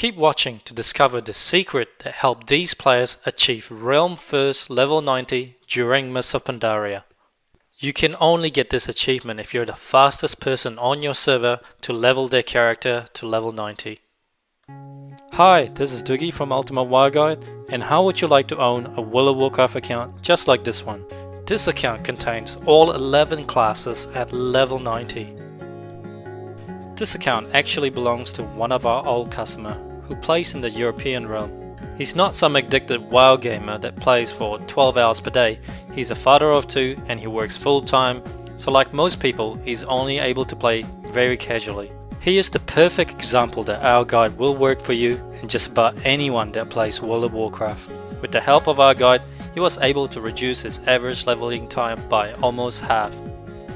Keep watching to discover the secret that helped these players achieve Realm First level 90 during Mists of Pandaria. You can only get this achievement if you're the fastest person on your server to level their character to level 90. Hi, this is Doogie from Ultimate WoW Guide, and how would you like to own a World of Warcraft account just like this one? This account contains all 11 classes at level 90. This account actually belongs to one of our old customers who plays in the European realm. He's not some addicted WoW gamer that plays for 12 hours per day. He's a father of 2 and he works full time, so like most people, he's only able to play very casually. He is the perfect example that our guide will work for you and just about anyone that plays World of Warcraft. With the help of our guide, he was able to reduce his average leveling time by almost half.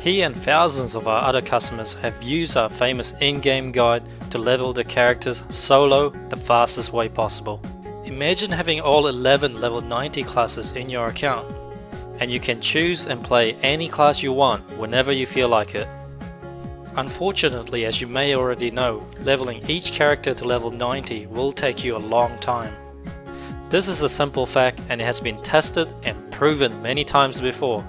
He and thousands of our other customers have used our famous in-game guide to level their characters solo the fastest way possible. Imagine having all 11 level 90 classes in your account, and you can choose and play any class you want whenever you feel like it. Unfortunately, as you may already know, leveling each character to level 90 will take you a long time. This is a simple fact and it has been tested and proven many times before.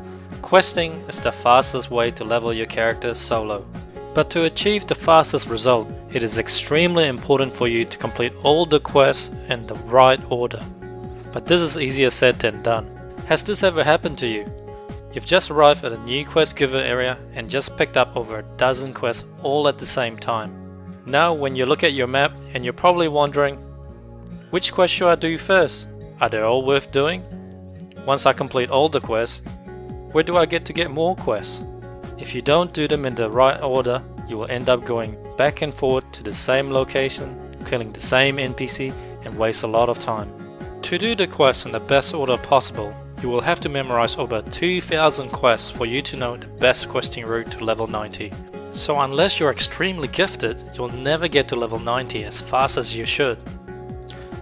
Questing is the fastest way to level your character solo. But to achieve the fastest result, it is extremely important for you to complete all the quests in the right order. But this is easier said than done. Has this ever happened to you? You've just arrived at a new quest giver area and just picked up over a dozen quests all at the same time. Now when you look at your map and you're probably wondering, which quest should I do first? Are they all worth doing? Once I complete all the quests, where do I get to get more quests? If you don't do them in the right order, you will end up going back and forth to the same location, killing the same NPC and waste a lot of time. To do the quests in the best order possible, you will have to memorize over 2,000 quests for you to know the best questing route to level 90. So unless you're extremely gifted, you'll never get to level 90 as fast as you should.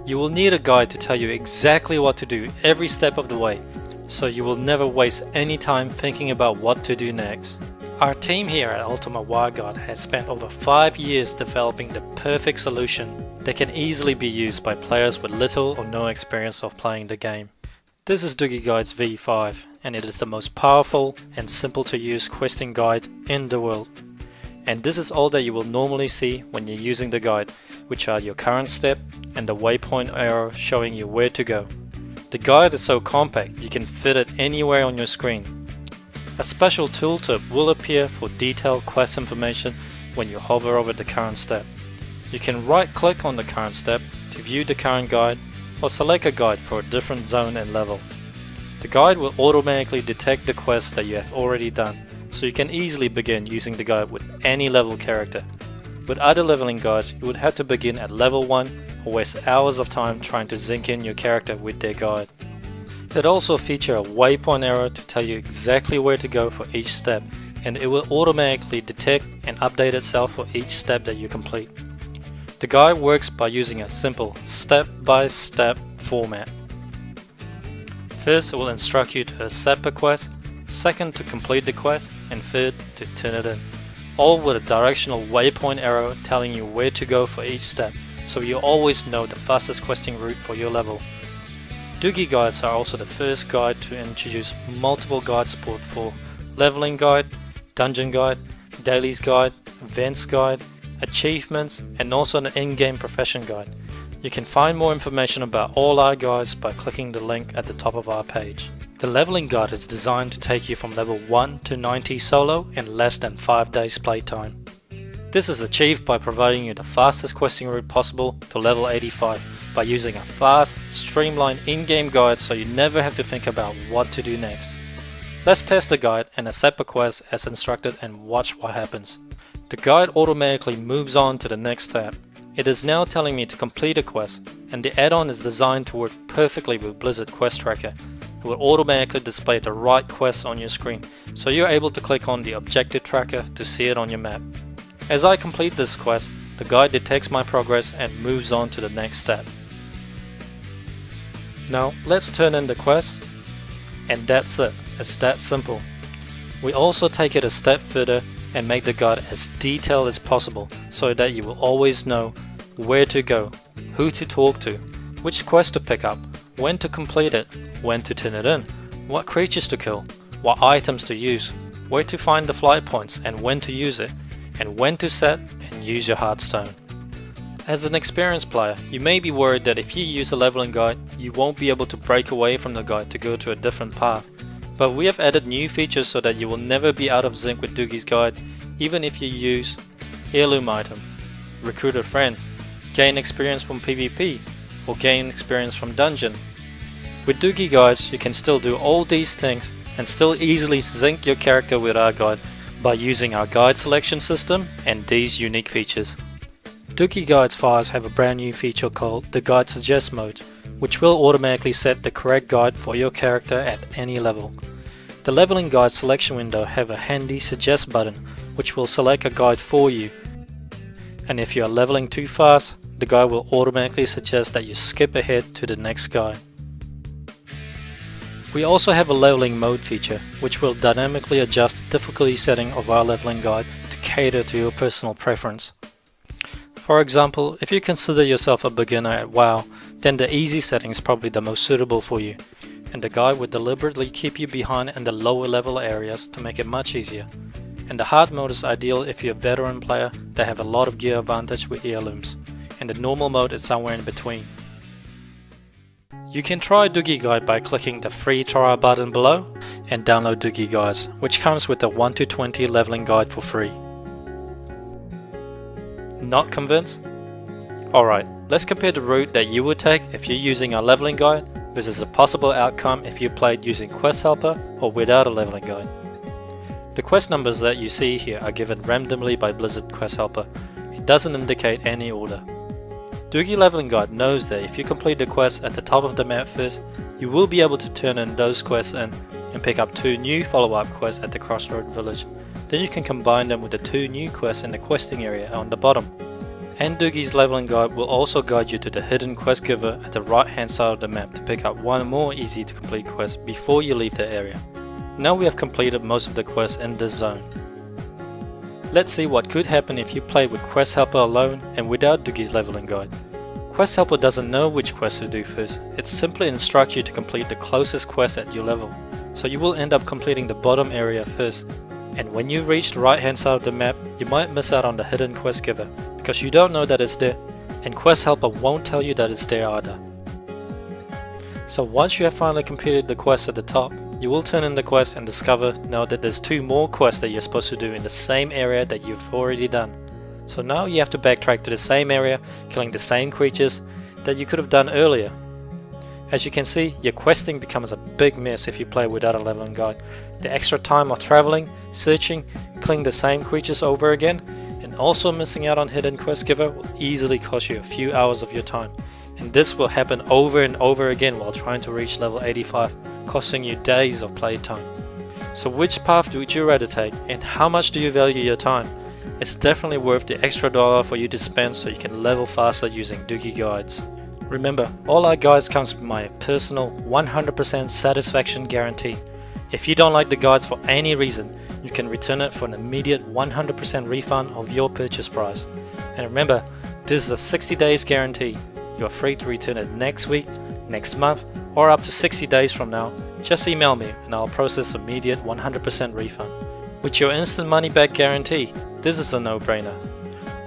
You will need a guide to tell you exactly what to do every step of the way, so you will never waste any time thinking about what to do next. Our team here at Ultimate WoW Guide has spent over 5 years developing the perfect solution that can easily be used by players with little or no experience of playing the game. This is Doogie Guide's V5 and it is the most powerful and simple to use questing guide in the world. And this is all that you will normally see when you're using the guide, which are your current step and the waypoint arrow showing you where to go. The guide is so compact you can fit it anywhere on your screen. A special tooltip will appear for detailed quest information when you hover over the current step. You can right click on the current step to view the current guide or select a guide for a different zone and level. The guide will automatically detect the quests that you have already done, so you can easily begin using the guide with any level character. With other leveling guides, you would have to begin at level 1 or waste hours of time trying to zinc in your character with their guide. It also features a waypoint arrow to tell you exactly where to go for each step, and it will automatically detect and update itself for each step that you complete. The guide works by using a simple step-by-step format. First, it will instruct you to accept a quest, second to complete the quest, and third to turn it in. All with a directional waypoint arrow telling you where to go for each step, so you always know the fastest questing route for your level. Doogie guides are also the first guide to introduce multiple guide support for leveling guide, dungeon guide, dailies guide, events guide, achievements, and also an in-game profession guide. You can find more information about all our guides by clicking the link at the top of our page. The leveling guide is designed to take you from level 1 to 90 solo in less than 5 days playtime. This is achieved by providing you the fastest questing route possible to level 85 by using a fast, streamlined in-game guide so you never have to think about what to do next. Let's test the guide and accept a quest as instructed and watch what happens. The guide automatically moves on to the next step. It is now telling me to complete a quest, and the add-on is designed to work perfectly with Blizzard Quest Tracker. It will automatically display the right quests on your screen, so you're able to click on the objective tracker to see it on your map. As I complete this quest, the guide detects my progress and moves on to the next step. Now let's turn in the quest, and that's it. It's that simple. We also take it a step further and make the guide as detailed as possible so that you will always know where to go who to talk to, which quest to pick up, when to complete it, when to turn it in, what creatures to kill, what items to use, where to find the flight points and when to use it, and when to set and use your Hearthstone. As an experienced player, you may be worried that if you use a leveling guide, you won't be able to break away from the guide to go to a different path. But we have added new features so that you will never be out of sync with Doogie's guide, even if you use heirloom item, recruit a friend, gain experience from PvP, or gain experience from dungeon. With Doogie guides, you can still do all these things and still easily sync your character with our guide by using our guide selection system and these unique features. Doogie Guides files have a brand new feature called the Guide Suggest mode, which will automatically set the correct guide for your character at any level. The leveling guide selection window have a handy suggest button which will select a guide for you, and if you are leveling too fast, the guide will automatically suggest that you skip ahead to the next guide. We also have a leveling mode feature which will dynamically adjust the difficulty setting of our leveling guide to cater to your personal preference. For example, if you consider yourself a beginner at WoW, then the easy setting is probably the most suitable for you, and the guide would deliberately keep you behind in the lower level areas to make it much easier. And the hard mode is ideal if you're a veteran player that have a lot of gear advantage with heirlooms, and the normal mode is somewhere in between. You can try Doogie Guide by clicking the free trial button below and download Doogie Guides, which comes with a 1 to 20 leveling guide for free. Not convinced? Alright, let's compare the route that you would take if you're using our leveling guide versus a possible outcome if you played using Quest Helper or without a leveling guide. The quest numbers that you see here are given randomly by Blizzard Quest Helper. It doesn't indicate any order. Doogie Leveling Guide knows that if you complete the quest at the top of the map first, you will be able to turn in those quests in and pick up 2 new follow-up quests at the Crossroad Village. Then you can combine them with the 2 new quests in the questing area on the bottom. And Doogie's Leveling Guide will also guide you to the hidden quest giver at the right hand side of the map to pick up one more easy to complete quest before you leave the area. Now we have completed most of the quests in this zone. Let's see what could happen if you play with Quest Helper alone and without Doogie's Leveling Guide. Quest Helper doesn't know which quest to do first, it simply instructs you to complete the closest quest at your level, so you will end up completing the bottom area first. And when you reach the right hand side of the map, you might miss out on the hidden quest giver, because you don't know that it's there, and Quest Helper won't tell you that it's there either. So once you have finally completed the quest at the top, you will turn in the quest and discover now that there's 2 more quests that you're supposed to do in the same area that you've already done. So now you have to backtrack to the same area, killing the same creatures that you could have done earlier. As you can see, your questing becomes a big mess if you play without a leveling guide. The extra time of traveling, searching, killing the same creatures over again, and also missing out on hidden quest giver will easily cost you a few hours of your time. And this will happen over and over again while trying to reach level 85, costing you days of playtime. So which path would you rather take, and how much do you value your time? It's definitely worth the extra dollar for you to spend so you can level faster using Doogie Guides. Remember, all our guides comes with my personal 100% satisfaction guarantee. If you don't like the guides for any reason, you can return it for an immediate 100% refund of your purchase price. And remember, this is a 60 days guarantee. You are free to return it next week, next month, or up to 60 days from now. Just email me and I'll process immediate 100% refund. With your instant money back guarantee, this is a no-brainer.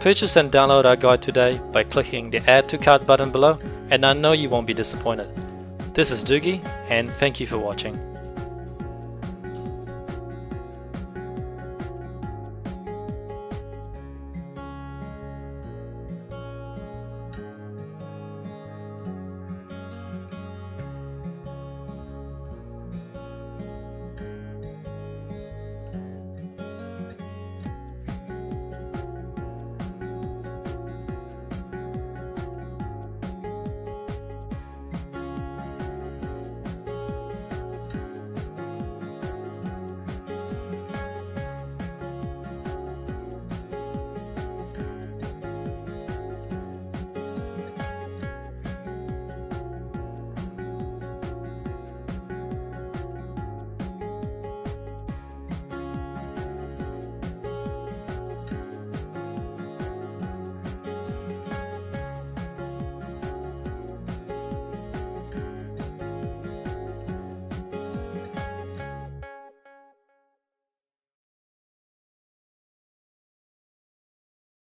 Purchase and download our guide today by clicking the Add to Cart button below, and I know you won't be disappointed. This is Doogie, and thank you for watching.